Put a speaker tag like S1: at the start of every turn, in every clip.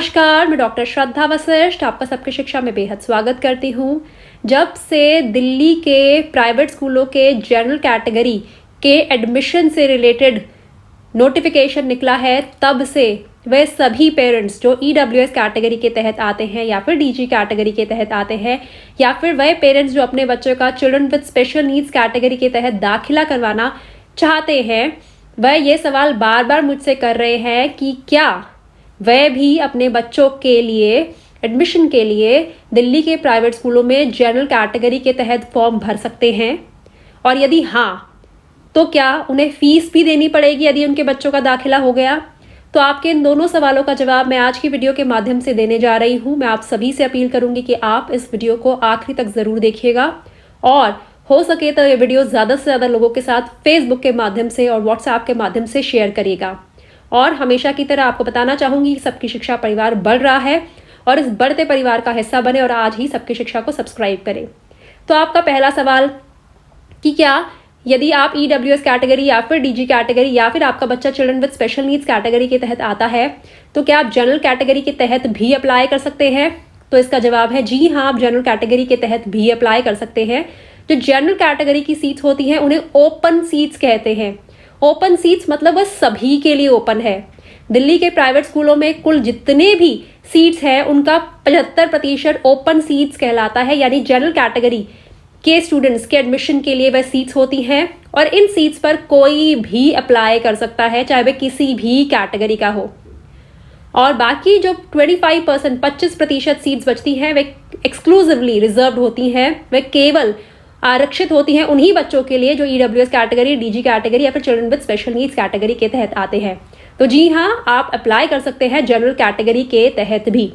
S1: नमस्कार, मैं डॉक्टर श्रद्धा वशिष्ठ आपका सबकी शिक्षा में बेहद स्वागत करती हूँ। जब से दिल्ली के प्राइवेट स्कूलों के जनरल कैटेगरी के एडमिशन से रिलेटेड नोटिफिकेशन निकला है, तब से वह सभी पेरेंट्स जो EWS कैटेगरी के तहत आते हैं या फिर DG कैटेगरी के तहत आते हैं या फिर वह पेरेंट्स जो अपने बच्चों का children with special needs category के तहत दाखिला करवाना चाहते हैं, वह ये सवाल बार बार मुझसे कर रहे हैं कि क्या वह भी अपने बच्चों के लिए एडमिशन के लिए दिल्ली के प्राइवेट स्कूलों में जनरल कैटेगरी के तहत फॉर्म भर सकते हैं, और यदि हाँ तो क्या उन्हें फीस भी देनी पड़ेगी यदि उनके बच्चों का दाखिला हो गया। तो आपके इन दोनों सवालों का जवाब मैं आज की वीडियो के माध्यम से देने जा रही हूं। मैं आप सभी से अपील करूंगी कि आप इस वीडियो को आखिरी तक जरूर देखिएगा और हो सके तो ये वीडियो ज़्यादा से ज़्यादा लोगों के साथ फेसबुक के माध्यम से और व्हाट्सएप के माध्यम से शेयर करिएगा। और हमेशा की तरह आपको बताना चाहूंगी कि सबकी शिक्षा परिवार बढ़ रहा है और इस बढ़ते परिवार का हिस्सा बने और आज ही सबकी शिक्षा को सब्सक्राइब करें। तो आपका पहला सवाल कि क्या यदि आप EWS कैटेगरी या फिर DG कैटेगरी या फिर आपका बच्चा children with special needs category के तहत आता है, तो क्या आप जनरल कैटेगरी के तहत भी अप्लाई कर सकते हैं? तो इसका जवाब है जी हाँ, आप जनरल कैटेगरी के तहत भी अप्लाई कर सकते हैं। जो जनरल कैटेगरी की सीट्स होती हैं उन्हें ओपन सीट्स कहते हैं। ओपन सीट्स मतलब वह सभी के लिए ओपन है। दिल्ली के प्राइवेट स्कूलों में कुल जितने भी सीट्स हैं उनका 75% ओपन सीट्स कहलाता है, यानी जनरल कैटेगरी के स्टूडेंट्स के एडमिशन के लिए वह सीट्स होती हैं और इन सीट्स पर कोई भी अप्लाई कर सकता है, चाहे वह किसी भी कैटेगरी का हो। और बाकी जो 25% सीट्स बचती हैं वे एक्सक्लूसिवली रिजर्व्ड होती हैं, वे केवल आरक्षित होती हैं उन्हीं बच्चों के लिए जो EWS कैटेगरी, DG कैटेगरी या फिर children with special needs category के तहत आते हैं। तो जी हाँ, आप अप्लाई कर सकते हैं जनरल कैटेगरी के तहत भी।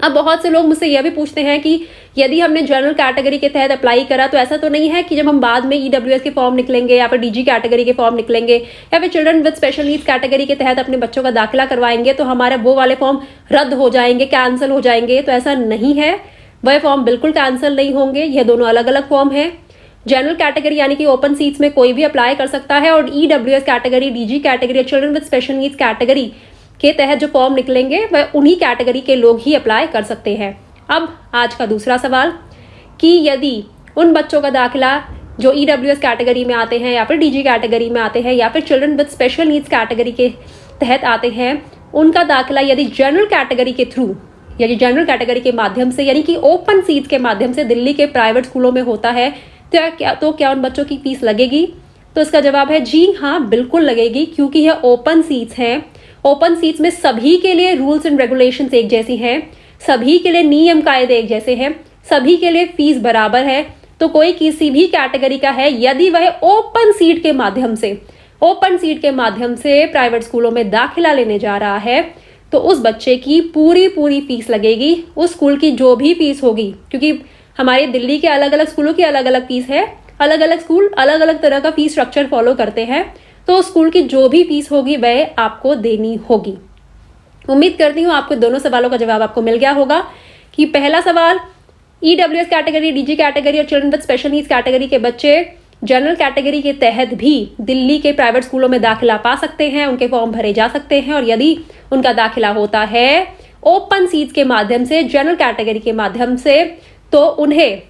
S1: अब बहुत से लोग मुझसे यह भी पूछते हैं कि यदि हमने जनरल कैटेगरी के तहत अप्लाई करा तो ऐसा तो नहीं है कि जब हम बाद में EWS के फॉर्म निकलेंगे या फिर DG कैटेगरी के फॉर्म निकलेंगे या फिर children with special needs category के तहत अपने बच्चों का दाखिला करवाएंगे तो हमारे वो वाले फॉर्म रद्द हो जाएंगे, कैंसिल हो जाएंगे? तो ऐसा नहीं है, वह फॉर्म बिल्कुल कैंसिल नहीं होंगे। यह दोनों अलग अलग फॉर्म है। जनरल कैटेगरी यानी कि ओपन सीट्स में कोई भी अप्लाई कर सकता है और EWS कैटेगरी, DG कैटेगरी या children with special needs category के तहत जो फॉर्म निकलेंगे वह उन्हीं कैटेगरी के लोग ही अप्लाई कर सकते हैं। अब आज का दूसरा सवाल कि यदि उन बच्चों का दाखिला जो EWS कैटेगरी में आते हैं या फिर DG कैटेगरी में आते हैं या फिर children with special needs category के तहत आते हैं, उनका दाखिला यदि जनरल कैटेगरी के थ्रू यानी जनरल कैटेगरी के माध्यम से यानी कि ओपन सीट के माध्यम से दिल्ली के प्राइवेट स्कूलों में होता है, तो क्या उन बच्चों की फीस लगेगी? तो इसका जवाब है जी हाँ, बिल्कुल लगेगी, क्योंकि यह ओपन सीट्स हैं। ओपन सीट्स में सभी के लिए रूल्स एंड रेगुलेशंस एक जैसी हैं, सभी के लिए नियम कायदे एक जैसे हैं, सभी के लिए फीस बराबर है। तो कोई किसी भी कैटेगरी का है, यदि वह ओपन सीट के माध्यम से प्राइवेट स्कूलों में दाखिला लेने जा रहा है, तो उस बच्चे की पूरी फीस लगेगी। उस स्कूल की जो भी फीस होगी, क्योंकि हमारे दिल्ली के अलग अलग स्कूलों की अलग अलग फीस है, अलग अलग स्कूल अलग अलग तरह का फीस स्ट्रक्चर फॉलो करते हैं, तो स्कूल की जो भी फीस होगी वह आपको देनी होगी। उम्मीद करती हूँ आपको दोनों सवालों का जवाब आपको मिल गया होगा कि पहला सवाल EWS कैटेगरी, DG कैटेगरी और children with special needs category के बच्चे जनरल कैटेगरी के तहत भी दिल्ली के प्राइवेट स्कूलों में दाखिला पा सकते हैं, उनके फॉर्म भरे जा सकते हैं, और यदि उनका दाखिला होता है ओपन सीट्स के माध्यम से, जनरल कैटेगरी के माध्यम से, तो उन्हें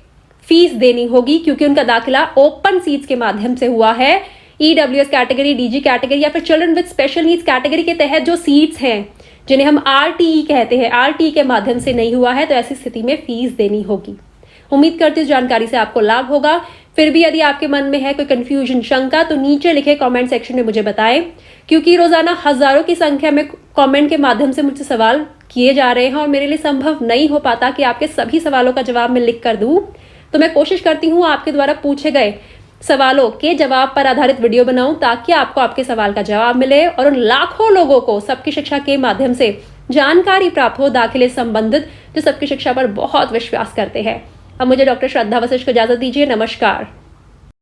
S1: फीस देनी होगी क्योंकि उनका दाखिला ओपन सीट्स के माध्यम से हुआ है। EWS कैटेगरी, DG कैटेगरी या फिर children with special needs category के तहत जो सीट्स हैं जिन्हें हम RTE कहते हैं, RTE के माध्यम से नहीं हुआ है, तो ऐसी स्थिति में फीस देनी होगी। उम्मीद करती हूँ जानकारी से आपको लाभ होगा। फिर भी यदि आपके मन में है कोई कंफ्यूजन, शंका, तो नीचे लिखे कमेंट सेक्शन में मुझे बताएं, क्योंकि रोजाना हजारों की संख्या में कमेंट के माध्यम से मुझसे सवाल किए जा रहे हैं और मेरे लिए संभव नहीं हो पाता कि आपके सभी सवालों का जवाब मैं लिख कर दूं। तो मैं कोशिश करती हूँ आपके द्वारा पूछे गए सवालों के जवाब पर आधारित वीडियो बनाऊं ताकि आपको आपके सवाल का जवाब मिले और उन लाखों लोगों को सबकी शिक्षा के माध्यम से जानकारी प्राप्त हो दाखिले संबंधित, जो सबकी शिक्षा पर बहुत विश्वास करते हैं। अब मुझे डॉक्टर श्रद्धा वशिष्ठ को इजाजत दीजिए। नमस्कार।